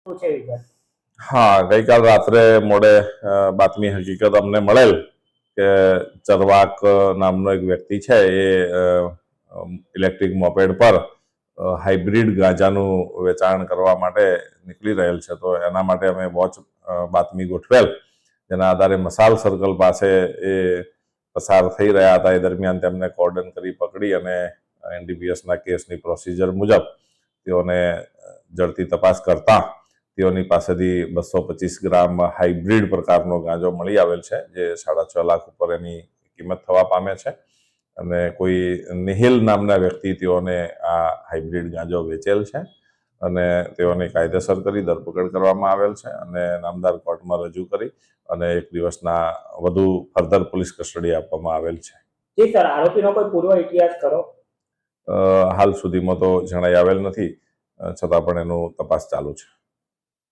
શું છે વિગત? હા, ગઈકાલ રાત્રે મોડે બાતમી હકીકત અમને મળેલ કે ચરવાક નામનો એક વ્યક્તિ છે એ ઇલેક્ટ્રિક મોપેડ પર હાઇબ્રિડ ગાંજાનું વેચાણ કરવા માટે નીકળી રહેલ છે. તો એના માટે અમે વોચ બાતમી ગોઠવેલ, જેના આધારે મસાલ સર્કલ પાસે એ પસાર થઈ રહ્યા હતા. એ દરમિયાન તેમને કોર્ડન કરી પકડી અને એનડીપીએસના કેસની પ્રોસિજર મુજબ તેઓને ઝડપી તપાસ કરતા તેઓની પાસેથી 225 ગ્રામ હાઇબ્રિડ પ્રકારનો ગાંજો મળી આવેલ છે, જે 6.5 લાખ ઉપર એની કિંમત થવા પામે છે. અને કોઈ નિહિલ નામના વ્યક્તિ તેઓને આ હાઇબ્રિડ ગાંજો વેચેલ છે અને તેઓની કાયદેસર કરી ધરપકડ કરવામાં આવેલ છે અને નામદાર કોર્ટમાં રજૂ કરી અને 1 દિવસના વધુ ફર્ધર પોલીસ કસ્ટડી આપવામાં આવેલ છે. જી સર, આરોપીનો કોઈ પૂર્વ ઇતિહાસ ખરો? હાલ સુધીમાં તો જણાઈ આવેલ નથી, છતાં પણ એનું તપાસ ચાલુ છે.